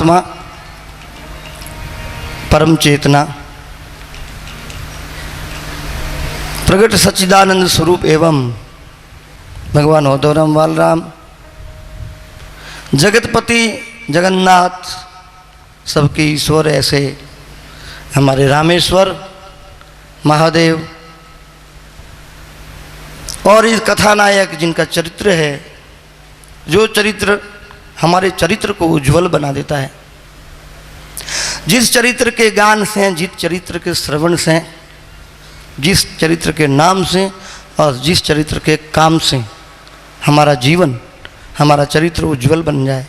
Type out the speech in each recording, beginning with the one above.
परमात्मा परम चेतना प्रगट सच्चिदानंद स्वरूप एवं भगवान औदोराम बालराम जगतपति जगन्नाथ सबके ईश्वर ऐसे हमारे रामेश्वर महादेव और इस कथानायक जिनका चरित्र है, जो चरित्र हमारे चरित्र को उज्जवल बना देता है, जिस चरित्र के गान से, जिस चरित्र के श्रवण से, जिस चरित्र के नाम से और जिस चरित्र के काम से हमारा जीवन, हमारा चरित्र उज्जवल बन जाए,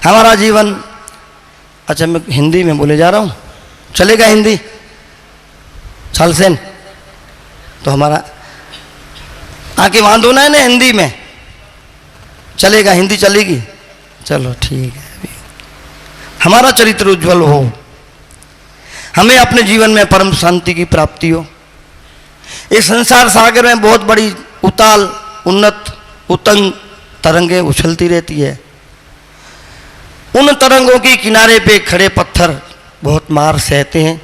हमारा जीवन। अच्छा, मैं हिंदी में बोले जा रहा हूँ, चलेगा हिंदी? चल सेन तो हमारा आके वांधो ना है ना, हिंदी में चलेगा, हिंदी चलेगी? चलो ठीक है। हमारा चरित्र उज्जवल हो, हमें अपने जीवन में परम शांति की प्राप्ति हो। इस संसार सागर में बहुत बड़ी उताल उन्नत उतंग तरंगें उछलती रहती है। उन तरंगों के किनारे पे खड़े पत्थर बहुत मार सहते हैं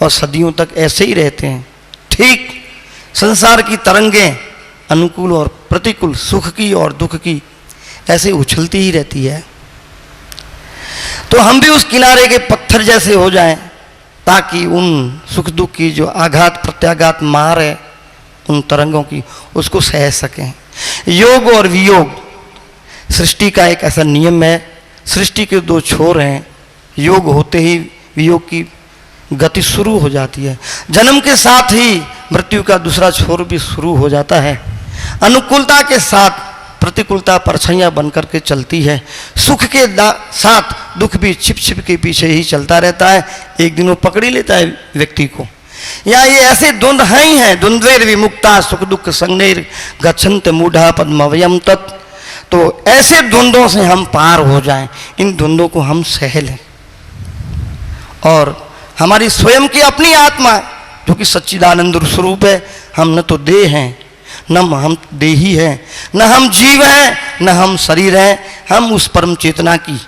और सदियों तक ऐसे ही रहते हैं। ठीक संसार की तरंगें अनुकूल और प्रतिकूल, सुख की और दुख की, ऐसे उछलती ही रहती है। तो हम भी उस किनारे के पत्थर जैसे हो जाएं, ताकि उन सुख दुख की जो आघात प्रत्याघात मार है उन तरंगों की, उसको सह सकें। योग और वियोग सृष्टि का एक ऐसा नियम है। सृष्टि के दो छोर हैं, योग होते ही वियोग की गति शुरू हो जाती है। जन्म के साथ ही मृत्यु का दूसरा छोर भी शुरू हो जाता है। अनुकूलता के साथ प्रतिकूलता परछाइयाँ बनकर के चलती है। सुख के साथ दुख भी छिप छिप के पीछे ही चलता रहता है। एक दिन वो पकड़ ही लेता है व्यक्ति को। या ये ऐसे द्वंद्व ही हैं, द्वंद्वेर विमुक्ता सुख दुख संगेर गच्छन्त मूढ़ा पद्मवयम तत्। तो ऐसे द्वंद्वों से हम पार हो जाएं, इन द्वंद्वों को हम सह लें। और हमारी स्वयं की अपनी आत्मा जो कि सच्चिदानंद स्वरूप है, हम न तो देह हैं, न हम देही हैं, न हम जीव हैं, न हम शरीर हैं। हम उस परम चेतना की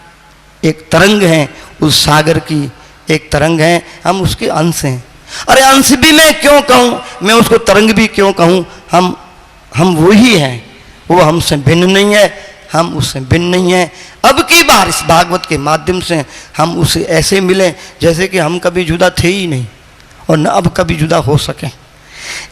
एक तरंग हैं, उस सागर की एक तरंग हैं, हम उसके अंश हैं। अरे अंश भी मैं क्यों कहूँ, मैं उसको तरंग भी क्यों कहूँ? हम वही हैं, वो हमसे भिन्न नहीं है, हम उससे भिन्न नहीं हैं। अब की बार इस भागवत के माध्यम से हम उसे ऐसे मिलें जैसे कि हम कभी जुदा थे ही नहीं और न अब कभी जुदा हो सकें।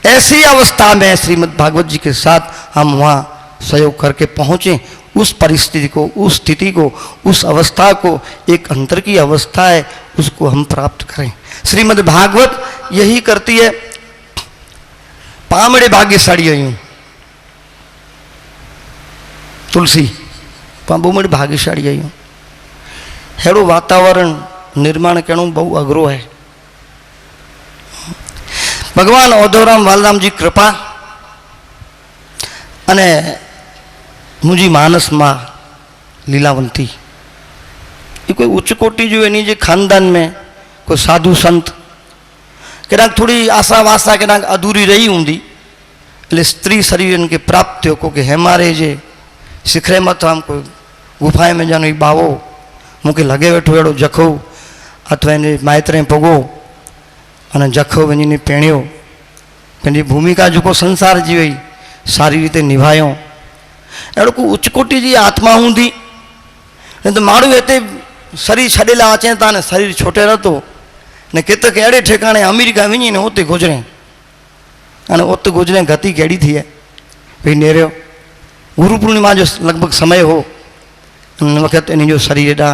ऐसी अवस्था में श्रीमद् भागवत जी के साथ हम वहाँ सहयोग करके पहुँचें। उस परिस्थिति को, उस स्थिति को, उस अवस्था को, एक अंतर की अवस्था है, उसको हम प्राप्त करें। श्रीमद् भागवत यही करती है। पामड़े भाग्यशाली आयूं तुलसी पाबूमड़ी भाग्यशाली आयूं। हेड़ो वातावरण निर्माण करणो बहु अघरो है। भगवान औदोराम बालराम जी कृपा अने मुझी मानस मां लीलावंती, ये कोई उच्च कोटि जो एनी जे खानदान में कोई साधु संत कदाच थोड़ी आशा वासा कदाच अधूरी रही होंगी, એટલે स्त्री शरीर इनके प्राप्त हो कि हमारे जे शिखरे मत हम कोई गुफाएं में जानो बावो मूंखे लगे वेठो एड़ो जखो अथवा इन माइतरे पगो अने जखो वञी पेणियो, पंहिंजी भूमिका जो संसार जी वही सारी रीते निभायो। अड़ो को उच्च कोटि जी आत्मा होंगी न तो माण्हू हिते शरीर छॾेला अचनि था ने शरीर छोटे रहतो ने केतक अड़े ठिकाणे अमेरिका वञी ने उते गुजरे अने उते गुजरे गति कहिड़ी थी है भई नेरियो गुरु पूर्णिमा जो लगभग समय हो उन वक़्त इन जो शरीर एॾा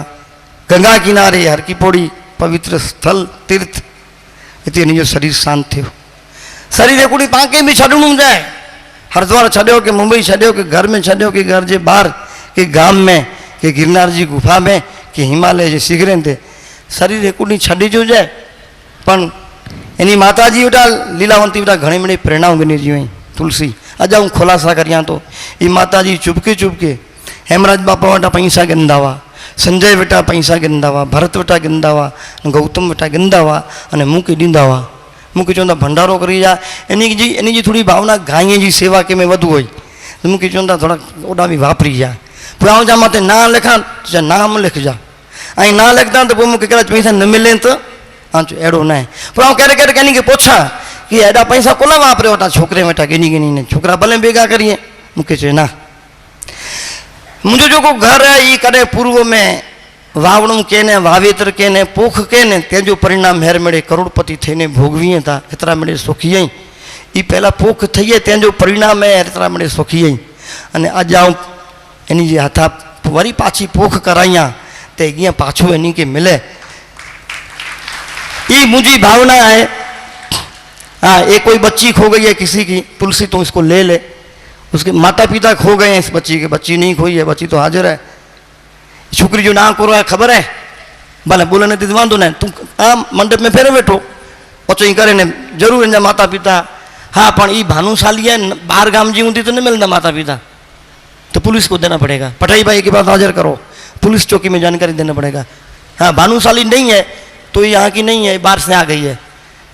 गंगा किनारे हर की पौड़ी पवित्र स्थल तीर्थ हिते इन जो शरीर शांत थियो। शरीर हिकिड़ी तव्हांखे बि छॾिणो जाए, हरिद्वार छॾियो कि मुंबई छॾियो कि घर में छॾियो कि घर जे ॿाहिरि कि गाम में कि गिरनार जी गुफा में कि हिमालय जे शिखरनि ते शरीर हिकिड़ी छॾिजो जाए। पण इन माता जी वटा लीलावंती वटा घणी घणी प्रेरणाऊं गिनी जी हुई। तुलसी अॼु हूँ खुलासा करियां तो ये माता जी चुपके चुपके हेमराज बापा वटा पैसा गिनंदा हुआ, संजय वटा पैसा गिनंदा हुआ, भरत वटा गिनंदा हुआ, गौतम वटा गिनंदा हुआ अने मूंखे ॾींदा हुआ। मूंखे चवंदा भंडारो करी जा, इन जी थोड़ी भावना गांइ जी सेवा के में वधु हुई मूंखे चवंदा थोड़ा ओॾा बि वापरी जा। पोइ आउं जा मथे नाम लिखां, नाम लिख जा। અહીં ના લખતા તો હું કે કદાચ પૈસા ન મિલે તો આંચો એડો ના પણ હું ક્યારેક ક્યારેક એની કે પૂછા કે એડા પૈસા કોના વાપર્યો હતા છોકરે બેઠા ગીની છોકરા ભલે ભેગા કરીએ મૂકે છે ના मुझे जो को घर है ये करे पूर्व में वावणुं के ने वावेतर के ने पोख के ने तेजो परिणाम हेर मेड़े करोड़पति थईने भोगवीए था एतरा मेड़े सोखीए ई पहला पोख थईए तेजो परिणाम है एतरा मेड़े सोखीए अने आज आऊं एनी जे हाथा वरी पाछी पोख कराइया ते अगिया पाछो एनी के मिले ये मुझी भावना है। हाँ एक कोई बच्ची खो गई है किसी की तुलसी तो इसको ले ले, उसके माता पिता खो गए हैं इस बच्ची के, बच्ची नहीं खोई है, बच्ची तो हाजिर है, छोकरी जो ना करो है खबर है भले बोले नहीं वांधो ना तू आ मंडप में फेरे बैठो पचो करे ने जरूर इनका माता पिता हाँ पण ई भानुशाली है बाहर गाम जी होती तो नहीं मिलता माता पिता तो पुलिस को देना पड़ेगा, पठाई भाई के पास हाजिर करो, पुलिस चौकी में जानकारी देना पड़ेगा। हाँ भानुशाली नहीं है तो ये यहाँ की नहीं है बाहर से आ गई है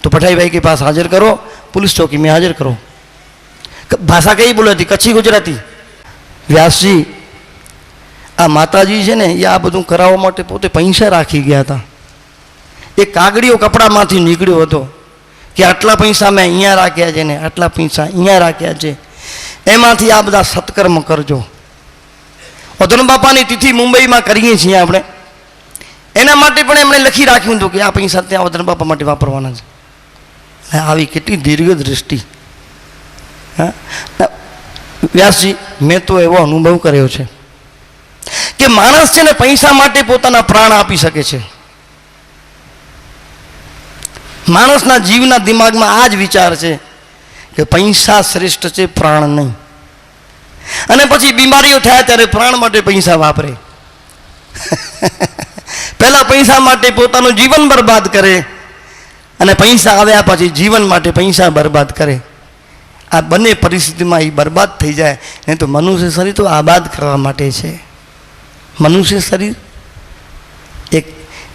तो पठाई भाई के पास हाजिर करो, पुलिस चौकी में हाजिर करो। भाषा कई बोले थी कच्छी गुजराती। व्यास जी आ माताजी है ने ये आ बधुं कराववा माटे पोते पैसा राखी गया था, एक कागड़ियो कपड़ामांथी निकळ्यो हतो कि आटला पैसा मैं अहींया राख्या छे ने आटला पैसा अहींया राख्या छे, एमांथी आ बधा सत्कर्म करजो। अधन बापानी तिथि मुंबई में करीए छीए आपणे, एना माटे पण एमणे लखी राख्युं हतुं कि आ पैसा त्यां अधन बापा माटे वापरवाना छे। आवी केटली दीर्घ दृष्टि। हाँ व्यास जी मैं तो एवो अनुभव कर्यो छे कि माणस छे ने पैसा माटे पोताना प्राण आपी शके छे। माणसना जीवना दिमागमां आ ज विचार छे कि पैसा श्रेष्ठ छे प्राण नहीं, अने पछी बीमारीओ थाय त्यारे प्राण माटे पैसा वापरे। पहला पैसा माटे पोतानुं जीवन बर्बाद करे अने पैसा आव्या पछी जीवन माटे पैसा बर्बाद करे। आ बने परिस्थिति में बर्बाद थी जाए नहीं तो मनुष्य शरीर तो आबाद करवा माटे छे। मनुष्य शरीर एक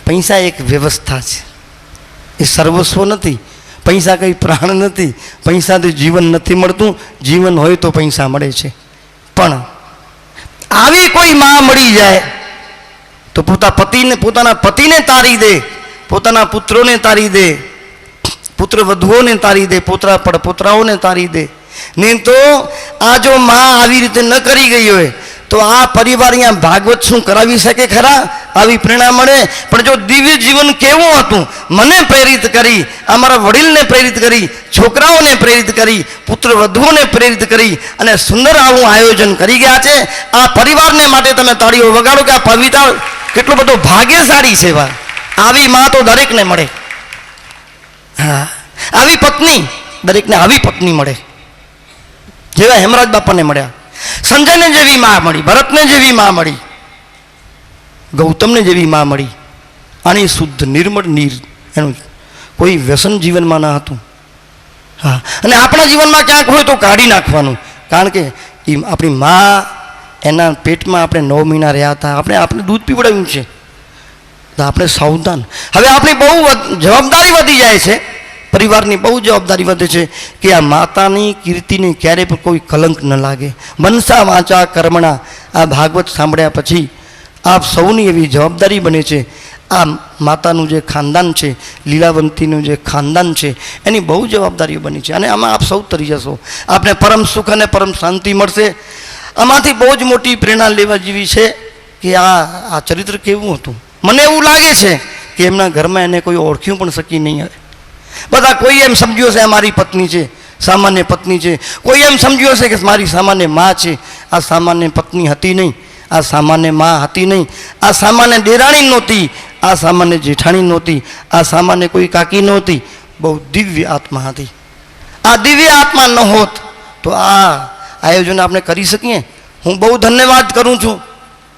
पैसा एक व्यवस्था है, ये सर्वस्व नहीं, पैसा कई प्राण नहीं, पैसा तो जीवन नहीं मळतुं, जीवन होय तो पैसा मळे छे। पण आवी कोई मां मळी जाए तो पोताना पतिने तारी दे, पोताना पुत्रोने तारी दे, पुत्र वधुओं ने तारी दे, पोतरा पड़पोतराओं ने तारी दे। नहीं तो आ जो माँ आवी रीते न करी गई होय तो आ परिवार यहाँ भागवत शू करावी सके खरा, आवी प्रेरणा मळे। पण जो दिव्य जीवन केवुं हतुं मने प्रेरित करी, अमारा वडील ने प्रेरित करी, छोकराओं ने प्रेरित करी, पुत्र वधुओं ने प्रेरित करी अने सुंदर आवुं आयोजन करी गया छे। आ परिवार ने माटे तमे ताळीओ वगाड़ो कि आ पवित्र केटलो बधो भाग्यशाળી छे। आवी माँ तो दरेक ने मळे। हाँ आवी पत्नी दरेक ने आवी पत्नी मळे जेवा हेमराज बापा ने मळ्या, संजय ने जेवी मां मळी, भरत ने जेवी मां मळी, गौतम ने जेवी मां मळी। आनी शुद्ध निर्मळ नीर एनु कोई व्यसन जीवन में न हतुं। हाँ अने आपणा जीवन में क्यांक होय तो काढी नाखवानुं, कारण के आपणी मां एना पेट में आपणे 9 महीना रह्या हता, आपणे दूध पीवडाव्युं छे तो आपणे सावधान। हवे आपणी बहु जवाबदारी वधी जाय छे, परिवार की बहु जवाबदारी वधे छे कि आ मातानी कीर्तिने क्यारे पर कोई कलंक न लागे। मनसा वाचा कर्मणा आ भागवत सांभळ्या पछी आप सौनी एवी जवाबदारी बने छे। आ मातानुं जे खानदान छे, लीलावंतीनुं जे खानदान छे एनी बहु जवाबदारीओ बनी छे अने आमां आप सौ तरी जशो, आपने परम सुख अने परम शांति मळशे। आमांथी बहु ज मोटी प्रेरणा लेवा जेवी छे कि आ चरित्र केवुं हतुं। मने एवुं लागे छे कि एमना घरमां एने कोई ओळख्युं पण शकी नहीं हवे। बधा कोई एम समझ्यो छे मारी पत्नी छे, सामान्य पत्नी छे, कोई एम समझ्यो छे कि मारी सामान्य माँ छे। आ सामान्य पत्नी हती नहीं, आ सामान्य माँ हती नहीं, आ सामान्य डेराणी नहोती, आ सामान्य जेठाणी नहोती, आ सामान्य कोई काकी नहोती, बहु दिव्य आत्मा हती। आ दिव्य आत्मा न होत तो आ आयोजन आपणे करी सकीए। हूँ बहु धन्यवाद करूँ छूँ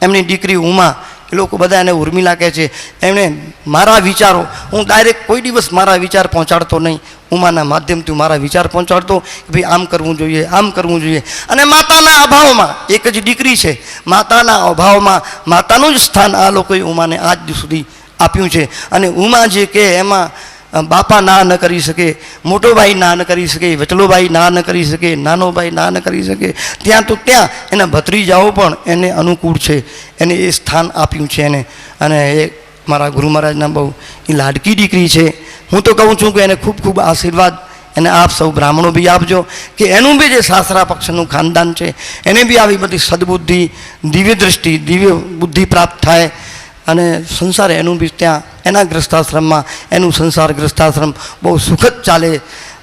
एमनी दीकरी उमा, लोग बधा एने उर्मिला कहे छे, एमणे मारा विचारों हूँ डायरेक्ट कोई दिवस मारा विचार पहोंचाड़तो नहीं, उमाना माध्यमथी मारा विचार पहोंचाड़तो कि भाई आम करवुं जोईए, आम करवुं जोईए। अने माताना अभावमां एक ज दीकरी छे, माताना अभावमां मातानुं ज स्थान आ लोकोए उमाने आज सुधी आप्युं छे। अने उमा जे के एमां બાપા ના ન કરી શકે, મોટો ભાઈ ના ન કરી શકે, વચલો ભાઈ ના ન કરી શકે, નાનો ભાઈ ના ન કરી શકે, ત્યાં તો ત્યાં એના ભત્રીજાઓ પણ એને અનુકૂળ છે, એને એ સ્થાન આપ્યું છે એને. અને એ મારા ગુરુ મહારાજના બહુ એ લાડકી દીકરી છે. હું તો કહું છું કે એને ખૂબ ખૂબ આશીર્વાદ એને આપ સૌ બ્રાહ્મણો બી આપજો, કે એનું બી જે સાસરા પક્ષનું ખાનદાન છે એને બી આવી બધી સદબુદ્ધિ, દિવ્ય દ્રષ્ટિ, દિવ્ય બુદ્ધિ પ્રાપ્ત થાય. અને સંસાર એનું બી ત્યાં એના ગ્રસ્તાશ્રમમાં એનું સંસાર ગ્રસ્તાશ્રમ બહુ સુખદ ચાલે,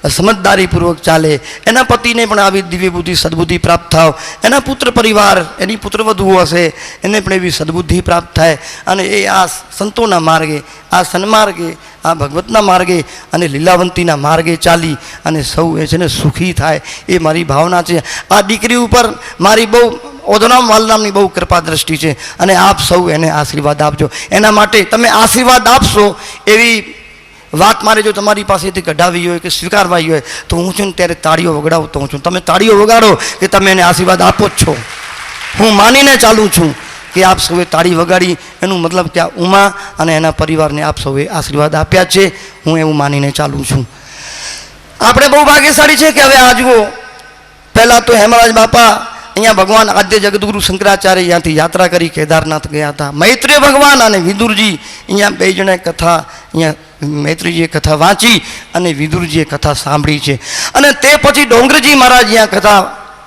સમજદારીપૂર્વક ચાલે. એના પતિને પણ આવી દિવ્ય બુદ્ધિ સદબુદ્ધિ પ્રાપ્ત થાવ, એના પુત્ર પરિવાર, એની પુત્રવધુઓ હશે એને પણ એવી સદબુદ્ધિ પ્રાપ્ત થાય. અને એ આ સંતોના માર્ગે, આ સન્માર્ગે, આ ભગવતના માર્ગે અને લીલાવંતીના માર્ગે ચાલી અને સૌ એ છે ને સુખી થાય, એ મારી ભાવના છે. આ દીકરી ઉપર મારી બહુ ઓધરામ વાલરામની બહુ કૃપા દ્રષ્ટિ છે અને આપ સૌ એને આશીર્વાદ આપજો. એના માટે તમે આશીર્વાદ આપશો એવી વાત મારે જો તમારી પાસેથી કઢાવી હોય કે સ્વીકારવાઈ હોય તો હું છું ને ત્યારે તાળીઓ વગાડતો હું છું. તમે તાળીઓ વગાડો કે તમે એને આશીર્વાદ આપો જ છો. હું માનીને ચાલું છું કે આપ સૌએ તાળી વગાડી, એનું મતલબ કે આ ઉમા અને એના પરિવારને આપ સૌએ આશીર્વાદ આપ્યા છે, હું એવું માનીને ચાલું છું. આપણે બહુ ભાગ્યશાળી છે કે હવે આજવો પહેલાં તો હેમરાજ બાપા અહીંયા ભગવાન આદ્ય જગદગુરુ શંકરાચાર્ય અહીંયાથી યાત્રા કરી કેદારનાથ ગયા હતા. મૈત્રેય ભગવાન અને વિદુરજી અહીંયા બે જણે કથા, અહીંયા મૈત્રીજીએ કથા વાંચી અને વિદુરજીએ કથા સાંભળી છે. અને તે પછી ડોંગરજી મહારાજ અહીંયા કથા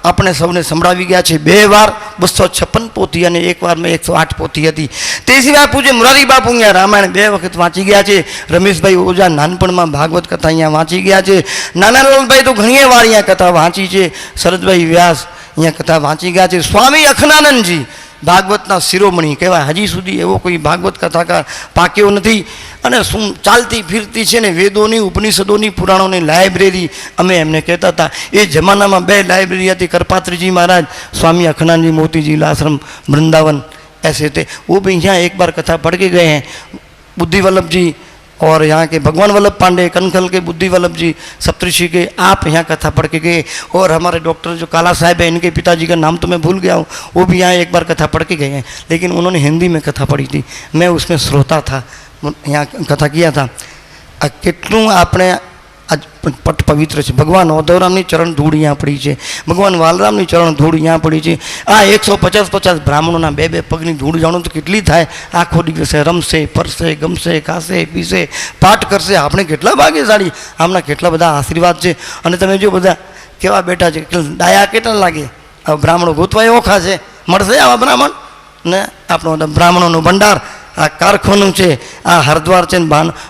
આપણે સૌને સંભળાવી ગયા છે. 2 વાર 256 પોથી અને 1 વાર મેં 108 પોથી હતી. તે સિવાય પૂજ્ય મુરારી બાપુ અહીંયા રામાયણ 2 વખત વાંચી ગયા છે. રમેશભાઈ ઓઝા નાનપણમાં ભાગવત કથા અહીંયા વાંચી ગયા છે. નાનાલાલભાઈ તો ઘણી વાર અહીંયા કથા વાંચી છે. શરદભાઈ વ્યાસ અહીંયા કથા વાંચી ગયા છે. સ્વામી અખનાનંદજી ભાગવતના શિરોમણી કહેવાય, હજી સુધી એવો કોઈ ભાગવત કથાકાર પાક્યો નથી. અને શું ચાલતી ફીરતી છે ને વેદોની, ઉપનિષદોની, પુરાણોની લાઇબ્રેરી અમે એમને કહેતા હતા. એ જમાનામાં 2 લાઇબ્રેરી હતી, करपात्रीजी महाराज, स्वामी अखंडानंद मोती जी आश्रम वृंदावन, ऐसे थे. वो भी यहाँ एक बार कथा पढ़ के गए हैं. बुद्धि वल्लभ जी और यहाँ के भगवान वल्लभ पांडे, कनखल के बुद्धि वल्लभ जी, सप्तऋषि के, आप यहाँ कथा पढ़ के गए. और हमारे डॉक्टर जो काला साहब है, इनके पिताजी का नाम तो मैं भूल गया हूँ, वो भी यहाँ एक बार कथा पढ़ के गए हैं. लेकिन उन्होंने हिंदी में कथा पढ़ी थी, मैं उसमें श्रोता था, यहाँ कथा किया था. કેટલું આપણે આજ પટ પવિત્ર છે. ભગવાન ઓધવરામની ચરણ ધૂળ અહીંયા પડી છે, ભગવાન વાલરામની ચરણ ધૂળ અહીંયા પડી છે. આ 150 બ્રાહ્મણોના 2 પગની ધૂળ જાણો તો કેટલી થાય. આખો દિવસે રમશે, ફરશે, ગમશે, ખાશે, પીશે, પાઠ કરશે. આપણે કેટલા ભાગ્યશાળી, આમના કેટલા બધા આશીર્વાદ છે. અને તમે જો બધા કેવા બેઠા છે, ડાયા કેટલા લાગે. આ બ્રાહ્મણો ગોતવા ઓખા છે, મળશે આવા બ્રાહ્મણ ને. આપણો બ્રાહ્મણોનો ભંડાર આ કારખાનું છે, આ હરદ્વાર છે,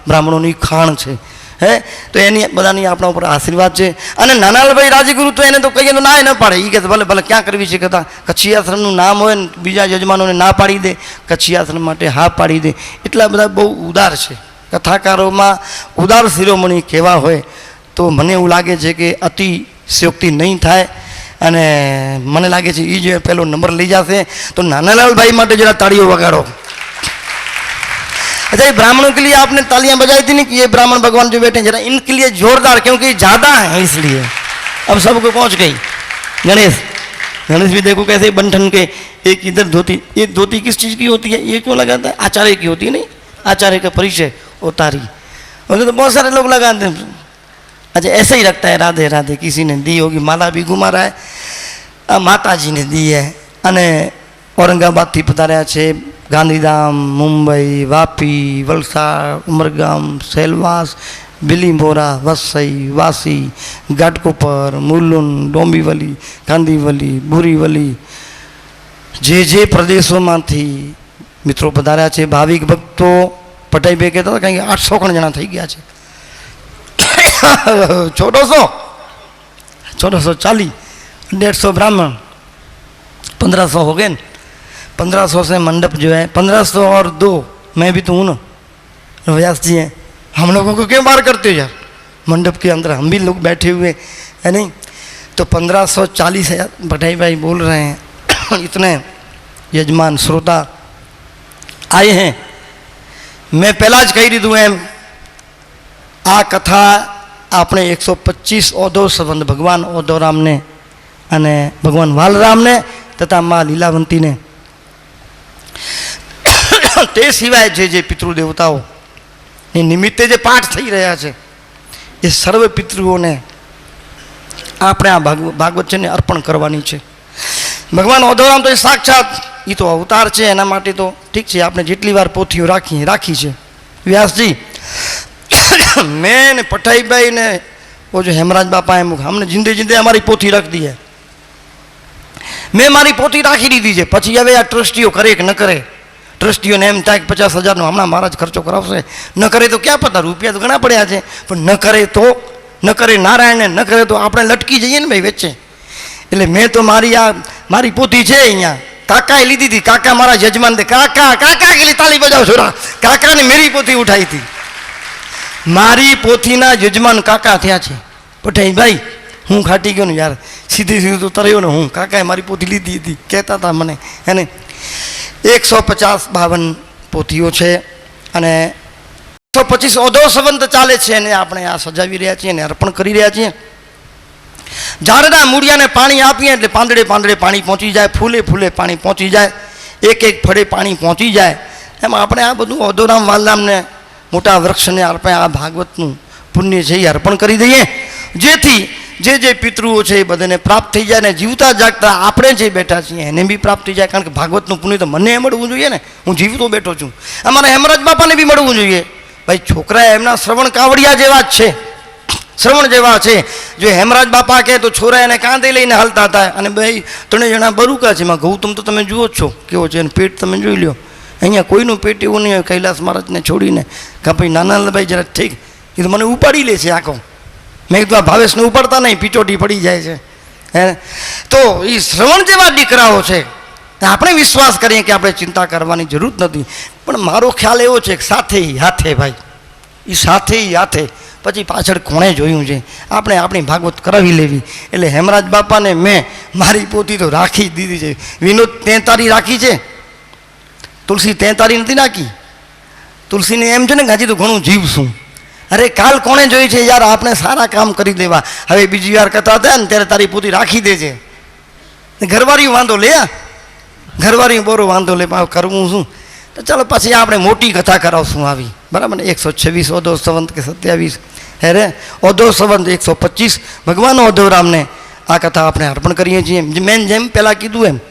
બ્રાહ્મણોની ખાણ છે. હે તો એની બધાની આપણા ઉપર આશીર્વાદ છે. અને નાનાલાલભાઈ રાજગુરુ તો એને તો કહીએ તો ના ન પાડે. એ કહે ભલે ભલે ક્યાં કરવી છે કથા, કચ્છી આશ્રમનું નામ હોય ને બીજા યજમાનોને ના પાડી દે, કચ્છી આશ્રમ માટે હા પાડી દે. એટલા બધા બહુ ઉદાર છે. કથાકારોમાં ઉદાર શિરોમણી કેવા હોય તો મને એવું લાગે છે કે અતિશયોક્તિ નહીં થાય. અને મને લાગે છે એ જે પહેલો નંબર લઈ જશે તો નાનાલાલભાઈ માટે જરા તાળીઓ વગાડો. अच्छा, ये ब्राह्मणों के लिए आपने तालियां बजाई थी नहीं कि ये ब्राह्मण भगवान जो बैठे हैं जरा इनके लिए जोरदार, क्योंकि ज़्यादा है इसलिए अब सबको पहुंच गई. गणेश भी देखो कैसे बंठन के, एक इधर धोती. ये धोती किस चीज़ की होती है, ये क्यों लगाता है? आचार्य की होती है. नहीं, आचार्य का परिचय उतारी, उन्हें तो बहुत सारे लोग लगाते हैं. अच्छा, ऐसे ही रखता है राधे राधे. किसी ने दी होगी, माला भी घुमा रहा है, माता जी ने दी है. અને औरंगाबादથી પધાર્યા છે, ગાંધીધામ, મુંબઈ, વાપી, વલસાડ, ઉમરગામ, સેલવાસ, બિલીમોરા, વસઈ, વાસી, ઘાટકોપર, મુલુંડ, ડોંબીવલી, કાંદીવલી, બોરીવલી, જે પ્રદેશોમાંથી મિત્રો પધાર્યા છે. ભાવિક ભક્તો પટાઈભાઈ કહેતા હતા કારણ કે 800 જણા થઈ ગયા છે. 1440, 150 ब्राह्मण, 1500 हो गए. 1500 से मंडप जो है 1500 और 2, मैं भी तो हूँ ना, व्यास जी हैं. हम लोगों को क्यों बाहर करते हो यार, मंडप के अंदर हम भी लोग बैठे हुए है नहीं. तो 1540 है भटाई भाई बोल रहे हैं. इतने यजमान श्रोता आए हैं. मैं पहला ज कही दीधું એમ, આ કથા આપણે 125 ઓધવ સંબંધ ભગવાન ઓધવરામને અને ભગવાન વાલરામને તથા મા લીલાવંતીને તે સિવાય જે પિતૃદેવતાઓ એ નિમિત્તે જે પાઠ થઈ રહ્યા છે એ સર્વ પિતૃઓને આપણે આ ભાગવત છે ને અર્પણ કરવાની છે. ભગવાન ઓધવરામ તો એ સાક્ષાત એ તો અવતાર છે, એના માટે તો ઠીક છે, આપણે જેટલી વાર પોથીઓ રાખી છે. વ્યાસજી મેં ને પઠાઈભાઈ ને वो जो हेमराज बापा है हमने जिंदे जिंदे हमारी पोथी रख दी है. मैं मारी पोथी राखी दीधी है. પછી હવે આ ટ્રસ્ટીઓ કરે કે ન કરે, ટ્રસ્ટીઓને એમ થાય કે 50,000નો હમણાં મહારાજ ખર્ચો કરાવશે, ન કરે તો ક્યાં પતા, રૂપિયા તો ઘણા પડ્યા છે, પણ ન કરે નારાયણને, ન કરે તો આપણે લટકી જઈએ ને ભાઈ વચ્ચે. એટલે મેં તો મારી પોથી છે અહીંયા કાકાએ લીધી હતી. કાકા મારા યજમાન દે કાકા કે તાલી બજાવ છોરા, કાકાને મેરી પોથી ઉઠાવી હતી. મારી પોથીના યજમાન કાકા થયા છે પઠાઈભાઈ. હું ખાટી ગયો ને યાર, સીધું તો તર્યો ને હું. કાકાએ મારી પોથી લીધી હતી, કહેતા હતા મને. એને 150-52 પોથીઓ છે અને 125 ઓધો સંવંત ચાલે છે અને આપણે આ સજાવી રહ્યા છીએ અને અર્પણ કરી રહ્યા છીએ. ઝાડના મૂળિયાને પાણી આપીએ એટલે પાંદડે પાણી પહોંચી જાય, ફૂલે પાણી પહોંચી જાય, એક ફળે પાણી પહોંચી જાય. એમ આપણે આ બધું ઓધોરામ વાલરામને મોટા વૃક્ષને આપણે આ ભાગવતનું પુણ્ય છે એ અર્પણ કરી દઈએ, જેથી જે પિતૃઓ છે એ બધાને પ્રાપ્ત થઈ જાય ને જીવતા જાગતા આપણે જે બેઠા છીએ એને બી પ્રાપ્ત થઈ જાય. કારણ કે ભાગવતનું પુણ્ય તો મને મળવું જોઈએ ને, હું જીવતો બેઠો છું. અમારા હેમરાજ બાપાને બી મળવું જોઈએ. ભાઈ છોકરા એમના શ્રવણ કાવડિયા જેવા જ છે, શ્રવણ જેવા છે. જો હેમરાજ બાપા કહે તો છોરા એને કાંધે લઈને હાલતા હતા. અને ભાઈ 3 જણા બરુકા છે. એમાં ગૌતમ તો તમે જુઓ જ છો કેવો છે, પેટ તમે જોઈ લો. અહીંયા કોઈનું પેટ એવું નહીં હોય કૈલાસ મહારાજને છોડીને કે ભાઈ નાનાભાઈ જરા ઠીક, એ તો મને ઉપાડી લે છે આખો. મેં કીધું આ ભાવેશને ઉપાડતા નહીં, પીચોટી પડી જાય છે. હે તો એ શ્રવણ જેવા દીકરાઓ છે. આપણે વિશ્વાસ કરીએ કે આપણે ચિંતા કરવાની જરૂર નથી. પણ મારો ખ્યાલ એવો છે કે સાથે ભાઈ, એ સાથે પછી પાછળ કોણે જોયું છે, આપણે આપણી ભાગવત કરાવી લેવી. એટલે હેમરાજ બાપાને મેં મારી પોતી તો રાખી જ દીધી છે. વિનોદ 43 રાખી છે, તુલસી 43 નથી નાખી. તુલસીને એમ છે ને ગાજી તો ઘણું જીવશું. અરે કાલ કોણે જોઈ છે યાર, આપણે સારા કામ કરી દેવા. હવે બીજી વાર કથા થાય ને ત્યારે તારી પોતી રાખી દે છે. ઘરવાળી વાંધો લે, ઘરવાળી બોરો વાંધો લે, કરવું શું. તો ચાલો પછી આપણે મોટી કથા કરાવશું આવી, બરાબર ને. 126 ઓધો સંવંત કે 27 હેરે ઓધો સંવંત 125 ભગવાન ઓધવરામને આ કથા આપણે અર્પણ કરીએ છીએ. મેં જેમ પહેલાં કીધું એમ